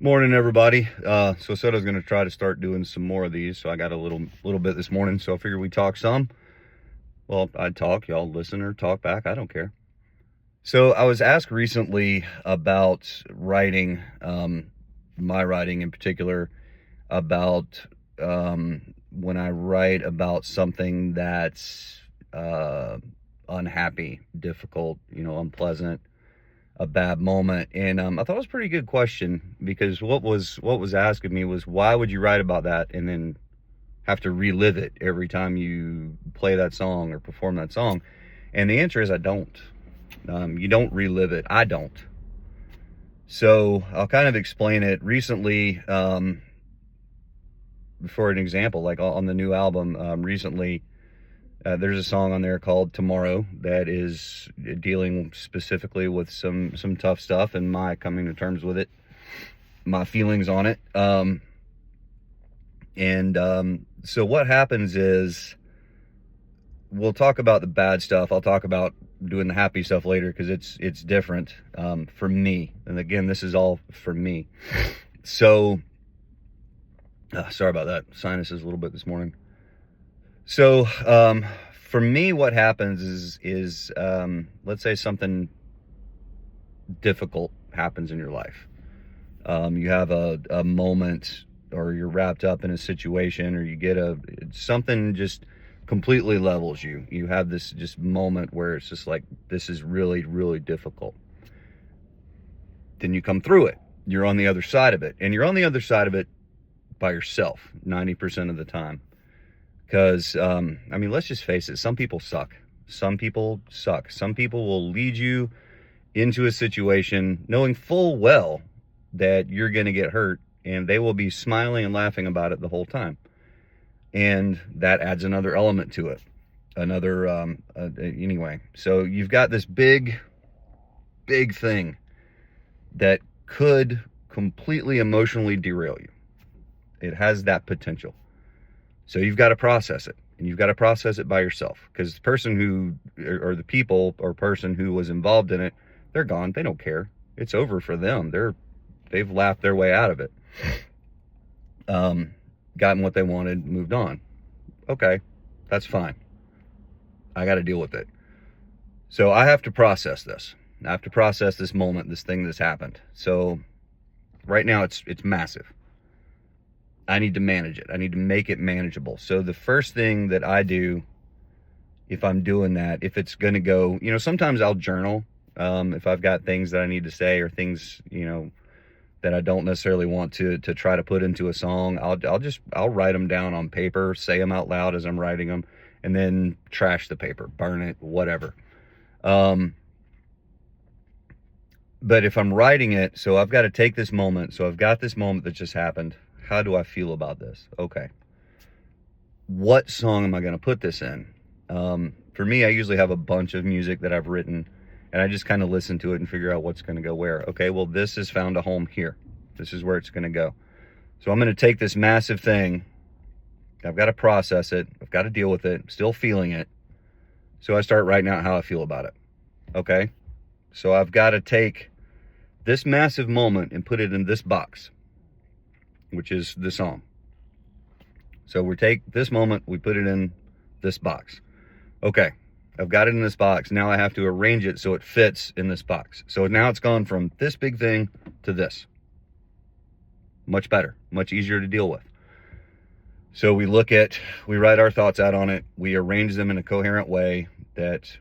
Morning, everybody. So I said I was going to try to start doing some more of these. So I got a little bit this morning. So I figured we talk some. Well, I'd talk, y'all listen or talk back. I don't care. So I was asked recently about writing, my writing in particular, about when I write about something that's unhappy, difficult, unpleasant, a bad moment. And I thought it was a pretty good question, because what was asked of me was, why would you write about that and then have to relive it every time you play that song or perform that song? And the answer is, I don't. You don't relive it. I don't. So I'll kind of explain it. Recently, for an example, like on the new album, recently, there's a song on there called Tomorrow that is dealing specifically with some tough stuff and my coming to terms with it, my feelings on it. So what happens is, we'll talk about the bad stuff. I'll talk about doing the happy stuff later, because it's different for me. And again, this is all for me. So sorry about that. Sinuses a little bit this morning. So for me, what happens is let's say something difficult happens in your life. You have a moment, or you're wrapped up in a situation, or you get something just completely levels you. You have this just moment where it's just like, this is really, really difficult. Then you come through it. You're on the other side of it. And you're on the other side of it by yourself 90% of the time. Because, let's just face it. Some people suck. Some people suck. Some people will lead you into a situation knowing full well that you're going to get hurt, and they will be smiling and laughing about it the whole time. And that adds another element to it. Anyway, so you've got this big thing that could completely emotionally derail you. It has that potential. So you've got to process it, and you've got to process it by yourself, because the person or the people or person who was involved in it, they're gone. They don't care. It's over for them. They've laughed their way out of it. Gotten what they wanted, moved on. Okay, that's fine. I got to deal with it. So I have to process this. I have to process this moment, this thing that's happened. So right now it's massive. I need to manage it. I need to make it manageable. So the first thing that I do, if I'm doing that, if it's going to go, sometimes I'll journal. If I've got things that I need to say, or things, that I don't necessarily want to try to put into a song, I'll write them down on paper, say them out loud as I'm writing them, and then trash the paper, burn it, whatever. But if I'm writing it, so I've got to take this moment. So I've got this moment that just happened. How do I feel about this? Okay. What song am I going to put this in? For me, I usually have a bunch of music that I've written, and I just kind of listen to it and figure out what's going to go where. Okay, well, this has found a home here. This is where it's going to go. So I'm going to take this massive thing. I've got to process it. I've got to deal with it. I'm still feeling it. So I start writing out how I feel about it. Okay? So I've got to take this massive moment and put it in this box, which is the song. So we take this moment, we put it in this box. Okay, I've got it in this box. Now I have to arrange it so it fits in this box. So now it's gone from this big thing to this. Much better, much easier to deal with. So we write our thoughts out on it. We arrange them in a coherent way that,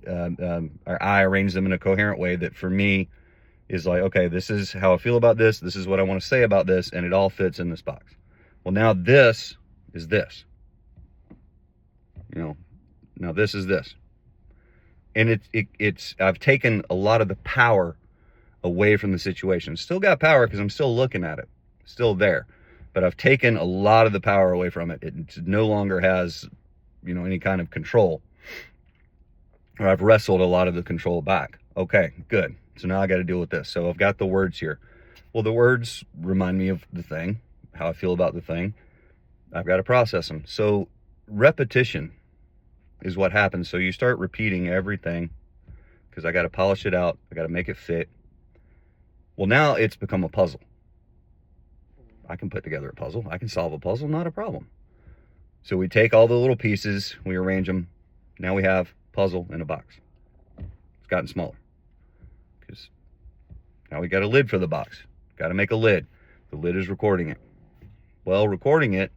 or I arrange them in a coherent way that for me is like, okay, this is how I feel about this. This is what I want to say about this. And it all fits in this box. Well, now this is this. Now this is this. And I've taken a lot of the power away from the situation. Still got power, because I'm still looking at it. Still there. But I've taken a lot of the power away from it. It no longer has, any kind of control. Or I've wrestled a lot of the control back. Okay, good. So now I got to deal with this. So I've got the words here. Well, the words remind me of the thing, how I feel about the thing. I've got to process them. So repetition is what happens. So you start repeating everything, because I got to polish it out. I got to make it fit. Well, now it's become a puzzle. I can put together a puzzle. I can solve a puzzle, not a problem. So we take all the little pieces, we arrange them. Now we have puzzle in a box. It's gotten smaller because now we got a lid for the box. Got to make a lid. The lid is recording it. Well, recording it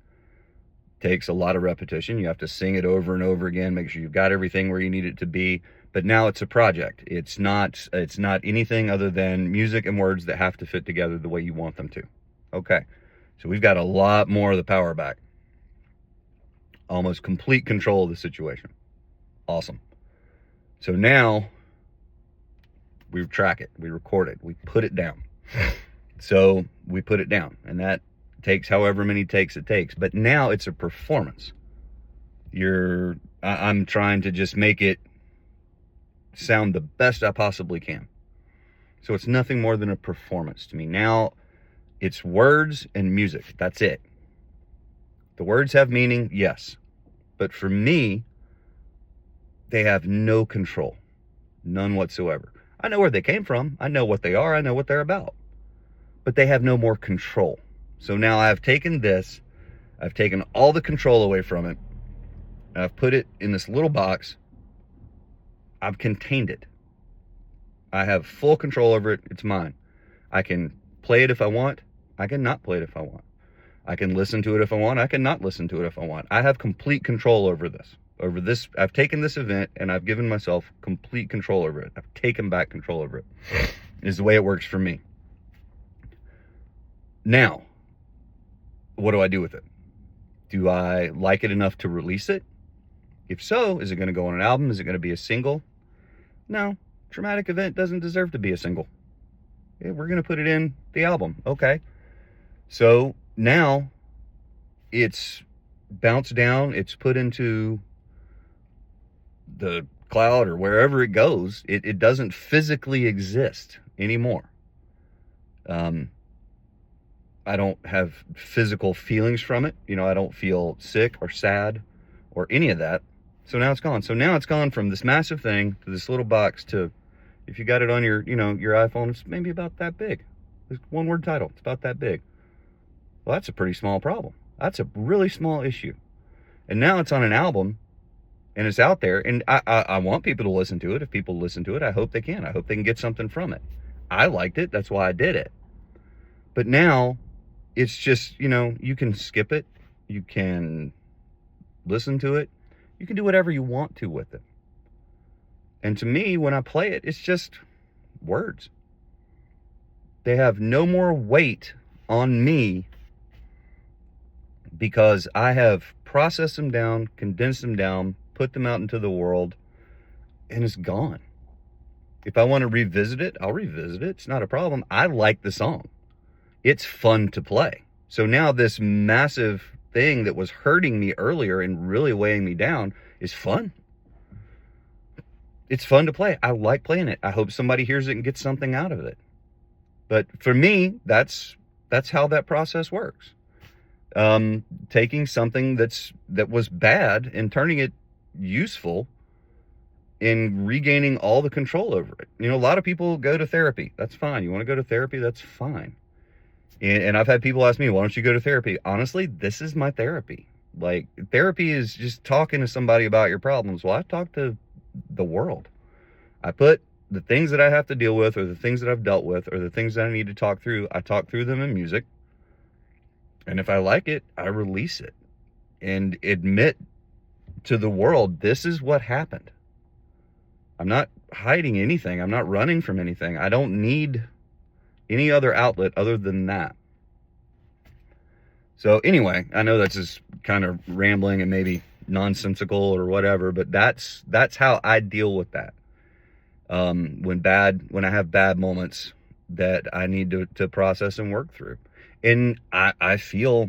takes a lot of repetition. You have to sing it over and over again, make sure you've got everything where you need it to be. But now it's a project. It's not anything other than music and words that have to fit together the way you want them to. Okay. So we've got a lot more of the power back. Almost complete control of the situation. Awesome. So now we track it, we record it, we put it down. So we put it down, and that takes however many takes it takes. But now it's a performance. I'm trying to just make it sound the best I possibly can. So it's nothing more than a performance to me. Now it's words and music. That's it. The words have meaning, yes. But for me, they have no control. None whatsoever. I know where they came from. I know what they are. I know what they're about. But they have no more control. So now I've taken this, I've taken all the control away from it, and I've put it in this little box. I've contained it. I have full control over it. It's mine. I can play it if I want. I can not play it if I want. I can listen to it if I want. I can not listen to it if I want. I have complete control over this. I've taken this event and I've given myself complete control over it. I've taken back control over it. Is the way it works for me. Now, what do I do with it? Do I like it enough to release it? If so, is it going to go on an album? Is it going to be a single? No, Traumatic Event doesn't deserve to be a single. Yeah, we're going to put it in the album. Okay. So now it's bounced down. It's put into the cloud or wherever it goes. It doesn't physically exist anymore. I don't have physical feelings from it. I don't feel sick or sad or any of that. So now it's gone. So now it's gone from this massive thing to this little box to, if you got it on your iPhone, it's maybe about that big. It's one word title. It's about that big. Well, that's a pretty small problem. That's a really small issue. And now it's on an album and it's out there. And I want people to listen to it. If people listen to it, I hope they can. I hope they can get something from it. I liked it. That's why I did it. But now it's just, you can skip it. You can listen to it. You can do whatever you want to with it. And to me, when I play it, it's just words. They have no more weight on me because I have processed them down, condensed them down, put them out into the world, and it's gone. If I want to revisit it, I'll revisit it. It's not a problem. I like the song. It's fun to play. So now this massive thing that was hurting me earlier and really weighing me down is fun. It's fun to play. I like playing it. I hope somebody hears it and gets something out of it. But for me, that's how that process works. Taking something that was bad and turning it useful and regaining all the control over it. A lot of people go to therapy. That's fine. You want to go to therapy? That's fine. And I've had people ask me, why don't you go to therapy? Honestly, this is my therapy. Like, therapy is just talking to somebody about your problems. Well, I talk to the world. I put the things that I have to deal with, or the things that I've dealt with, or the things that I need to talk through, I talk through them in music. And if I like it, I release it and admit to the world, this is what happened. I'm not hiding anything. I'm not running from anything. I don't need any other outlet other than that. So anyway, I know that's just kind of rambling and maybe nonsensical or whatever, but that's how I deal with that. When I have bad moments that I need to process and work through. And I feel,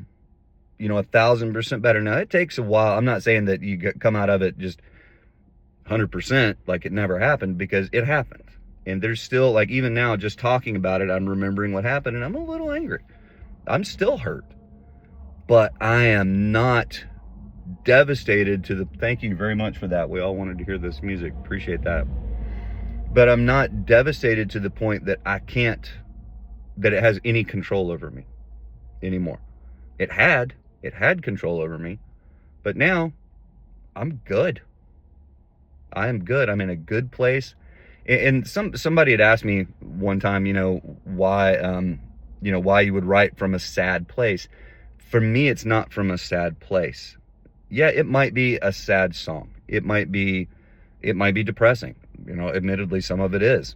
1,000% better. Now, it takes a while. I'm not saying that you come out of it just 100% like it never happened, because it happened. And there's still, like, even now, just talking about it, I'm remembering what happened, and I'm a little angry. I'm still hurt. But I am not devastated to the... Thank you very much for that. We all wanted to hear this music. Appreciate that. But I'm not devastated to the point that I can't that it has any control over me anymore. It had control over me, but now I'm good. I am good. I'm in a good place. And somebody had asked me one time, why you would write from a sad place. For me, it's not from a sad place. Yeah, it might be a sad song. It might be depressing. Admittedly, some of it is.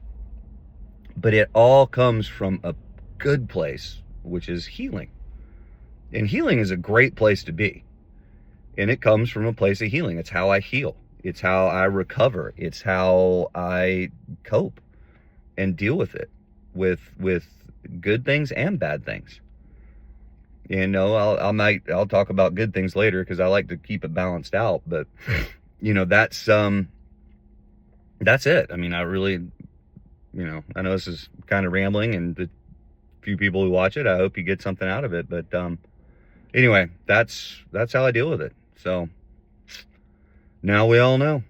But it all comes from a good place, which is healing. And healing is a great place to be. And it comes from a place of healing. It's how I heal. It's how I recover. It's how I cope and deal with it, with good things and bad things. I'll talk about good things later because I like to keep it balanced out. But that's it. I mean, I really, I know this is kind of rambling, and the few people who watch it, I hope you get something out of it. But anyway, that's how I deal with it. So now we all know.